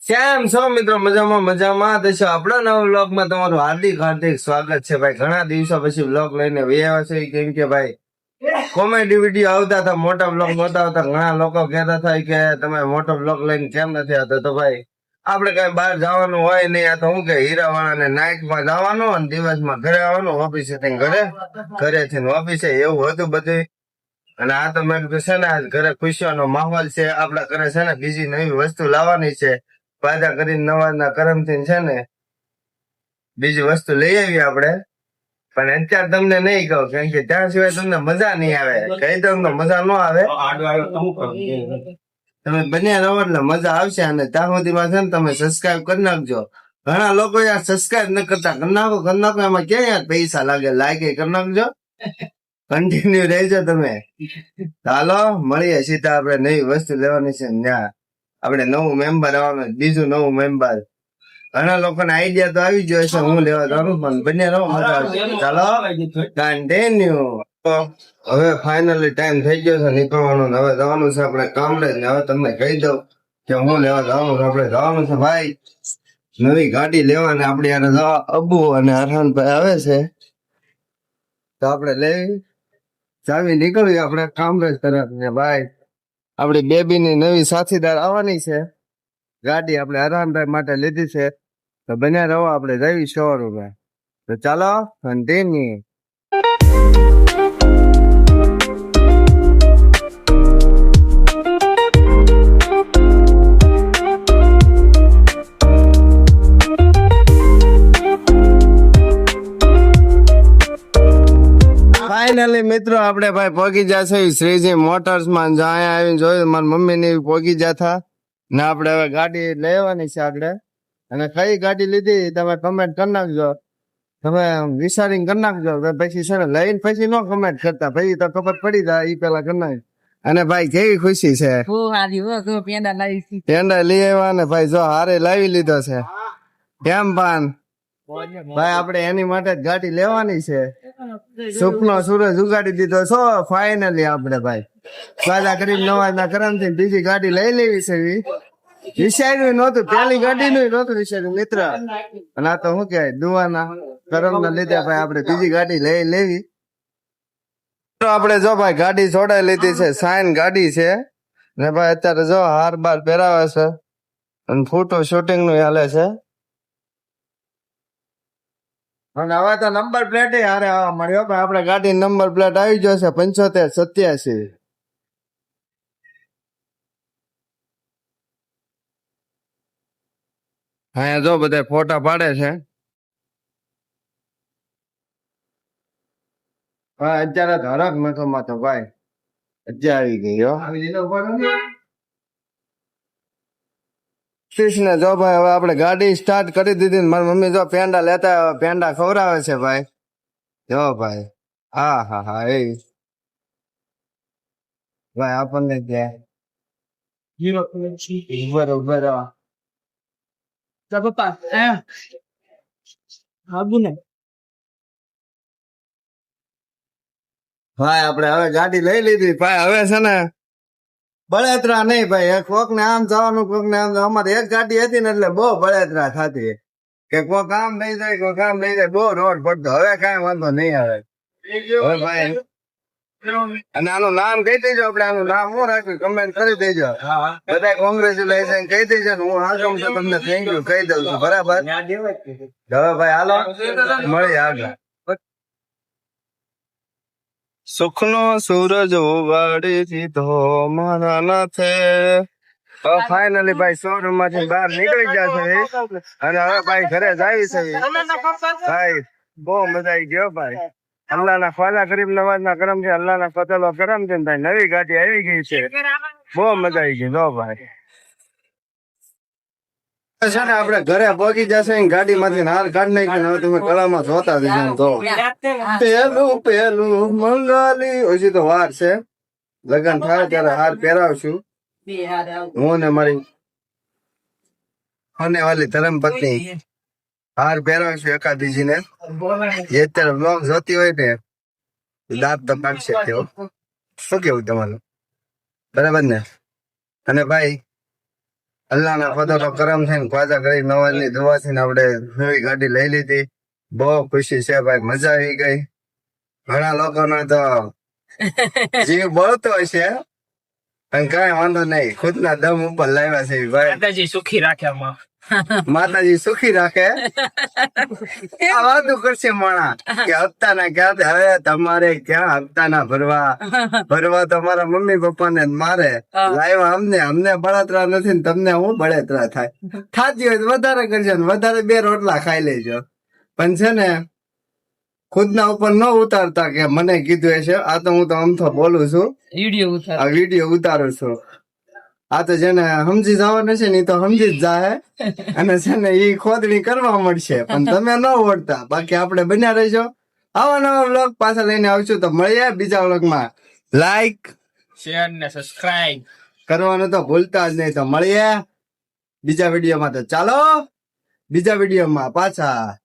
શ્યામ છો મિત્રો, મજામાં થશો. આપણા નવા વ્લોગ માં તમારું હાર્દિક હાર્દિક સ્વાગત છે ભાઈ. ઘણા દિવસો પછી વ્લોગ લઈને આવ્યા છે, કેમ કે ભાઈ કોમેડી વિડીયો આવતા હતા, મોટા વ્લોગ નહોતા આવતા. ઘણા લોકો કહેતા હતા કે તમે મોટો વ્લોગ લઈને કેમ નથી આવતા. તો ભાઈ આપણે કઈ બહાર જવાનું હોય નહીં. આ તો હું કે હીરાવાળા ને નાઇટમાં જવાનું અને દિવસમાં ઘરે આવવાનું, ઓફિસે ઘરેથી ઓફિસે, એવું હતું બધું. અને આ તો મેં કીધું છે ને, ઘરે ખુશીઓનો માહોલ છે. આપડા ઘરે છે ને બીજી નવી વસ્તુ લાવવાની છે. વાયદા કરીને નવાના કરમથી છે ને બીજી વસ્તુ લઈ આવી આપણે. પણ અત્યારે તમને નહીં કહું, કેમ કે ત્યાં સિવાય તમને મજા નહીં આવે. કહી દઉં તો મજા ન આવે. તમે બન્યા રહો એટલે મજા આવશે. અને ત્યાં સુધીમાં છે ને તમે સબસ્ક્રાઇબ કરી નાખજો. ઘણા લોકો યાર સબસ્ક્રાઇબ ન કરતા. કરી નાખો. એમાં ક્યાં યાર પૈસા લાગે? લાઈક કરી નાખજો. કન્ટિન્યુ રહેજો તમે. ચાલો મળીએ સીધા. આપણે નવી વસ્તુ લેવાની છે ત્યાં આપણે નવું મેમ્બર આવવાનું, બીજું નવું મેમ્બર. ઘણા લોકોને આઈડિયા તો આવી ગયો છે હું લેવા જવાનું, પણ બંને રહો મજા આવશે. ચાલો કન્ટિન્યુ. હવે ફાઇનલી ટાઈમ થઈ ગયો છે નીકળવાનો. હવે જવાનું છે આપણે કામરેજ. હવે તમને કહી દઉં કે હું લેવા જવાનું છે. આપણે જવાનું છે ભાઈ નવી ગાડી લેવાને. આપણે યાર અબુ અને અરહાનભાઈ આવે છે તો આપણે લેવી ચાવી નીકળવી આપણે કામરેજ તરફ ને ભાઈ. આપડી બેબીની નવી સાથીદાર આવવાની છે. ગાડી આપણે અરહાનભાઈ માટે લીધી છે. તો બન્યા રહો, આપણે જઈ શોરૂમે. તો ચાલો કન્ટિન્યુ. ફાઇનલી મિત્રો આપણે ભાઈ પહોંચી જશે શ્રીજી મોટર્સ માં. જ્યાં આવીને જોયું મારી મમ્મી ની પહોંચી જતા ને. આપણે હવે ગાડી લેવાની છે આગળ. અને કઈ ગાડી લીધી તમે કમેન્ટ કરી નાખજો. તમે વિચારીને કરી નાખજો. પછી છે ને લઈને પછી નો કમેન્ટ કરતા, પછી તો ખબર પડી જાય. ઈ પેલા કરી નાખ. અને ભાઈ કેવી ખુશી છે, પેંડા લઈ આવ્યા ને ભાઈ જો હારે લાવી લીધો છે. કેમ પાન ભાઈ આપણે એની માટે જ ગાડી લેવાની છે. સુપનો સૂરજ ઉગાડી દીધો છો ફાઇનલી. આપણે ભાઈ વાદા કરી નવાજના કરમથી બીજી ગાડી લઈ લેવી છે. વિચાર્યું નહોતું, પેલી ગાડી નું નહોતું વિચાર્યું મિત્ર. અને આ તો શું કહેવાય દુવાના કરમ ના લીધે ભાઈ આપણે બીજી ગાડી લઈ લેવી. આપણે જો ભાઈ ગાડી જોડાઈ લીધી છે. સાઈન ગાડી છે ને ભાઈ. અત્યારે જો હાર બાર પહેરાવે છે અને ફોટો શૂટિંગ નું હાલે છે. અને હવે તો નંબર પ્લેટ હારે આવવા મળ્યો. આપણે ગાડી નંબર પ્લેટ આવી ગયો છે 7587. હા જો બધા ફોટા પાડે છે. હા અત્યારે ધરક નતો માતો ભાઈ. અત્યારે આવી ગઈ કૃષ્ણ. જો ભાઈ હવે આપણે ગાડી સ્ટાર્ટ કરી દીધી. મારી મમ્મી જો પેંડા લેતા પેંડા ખવડાવે છે ભાઈ. જો ભાઈ હા હા હા એ ભાઈ આપણને ત્યાં બરોબર. ભાઈ આપણે હવે ગાડી લઈ લીધી ભાઈ. હવે છે ને બળેતરા નહીં ભાઈ. કોક ને આમ જવાનું, કોક ને આમ. અમારે એક ગાડી હતી ને એટલે બહુ બળેતરા થતી કે કોક આમ લઈ જાય, કોક આમ લઈ જાય. બહુ રોડ પડતો. હવે કઈ વાંધો નહીં આવે હવે ભાઈ. અને આનું નામ કહી દેજો. આપણે આનું નામ હું રાખ્યું કમેન્ટ કરી દેજો. બધા કોંગ્રેચ્યુલેશન કહી દેજો. હું આગળ તમને થેન્ક યુ કહી દઉં છું. બરાબર હવે ભાઈ હાલો મળી આગળ. સુખનો સૂરજ ઉગાડી દીધો મારા નાથે. ફાઇનલી ભાઈ શોરૂમ માંથી બહાર નીકળી જશે. અને હવે ભાઈ ઘરે જાય છે ભાઈ. બહુ મજા આવી ગયો ભાઈ. અલ્લાહ ના ખ્વાજા ગરીબ નવાજ ના કરમ છે. અલ્લાહ ના ફતલો કરમ છે ભાઈ. નવી ગાડી આવી ગઈ છે. બહુ મજા આવી ગઈ જો ભાઈ. છે ને આપણે ઘરે પહોંચી જશે. ગાડી માંથી હાર કાઢ નાખી. હવે તમે કળામાં જોતા જજો. તો પેલું મંગાલી હજી તો વાર છે. લગન થાય ત્યારે હાર પહેરાવશું હું ને મારી અને વાલી ધર્મ પત્ની. હાર પહેરાવશું એકાદીજી ને. એ અત્યારે બ્લોગ જોતી હોય ને દાંત તો કાઢશે તેઓ. શું કેવું તમારું? બરાબર ને? અને ભાઈ અલ્લાહના ફતોનો કરમ છે ને ખ્વાજા ગરીબ નવાજની દુઆથી ને આપણે નવી ગાડી લઈ લીધી. બહુ ખુશી છે ભાઈ, મજા આવી ગઈ. ઘણા લોકોનો તો જીવ બળતો હશે અને કઈ વાંધો નહીં, ખુદના દમ ઉપર લાવ્યા છે ભાઈ. માતાજી સુખી રાખે માં. માતાજી સુખી રાખે. આ વાતું કરશે માણા કે હપ્તાના ક્યાં હવે તમારે ક્યાં હપ્તાના ભરવા તો મારા મમ્મી પપ્પા ને મારે લાવ્યા અમને બળતરા નથી ને તમને હું બળતરા થાય. થાતી હોય તો વધારે કરજો ને વધારે 2 રોટલા ખાઈ લેજો, પણ છે ને ખુદના ઉપર ન ઉતારતા કે મને કીધું છે. આ તો હું તો અમથો બોલું છું, આ વિડીયો ઉતારું છું. આ તો જેને સમજી જવાનું છે ને એ તો સમજી જ જાય અને છે ને એ ખોદણી કરવા મળશે, પણ તમે ન ઓળતા. બાકી આપણે બન્યા રહેજો. આવા નવા વ્લોગ પાછા લઈને આવશું, તો મળીએ બીજા વ્લોગમાં. લાઈક શેર ને સબસ્ક્રાઇબ કરવાનું તો ભૂલતા જ નહીં. તો મળીએ બીજા વિડીયોમાં. તો ચાલો બીજા વિડીયોમાં પાછા.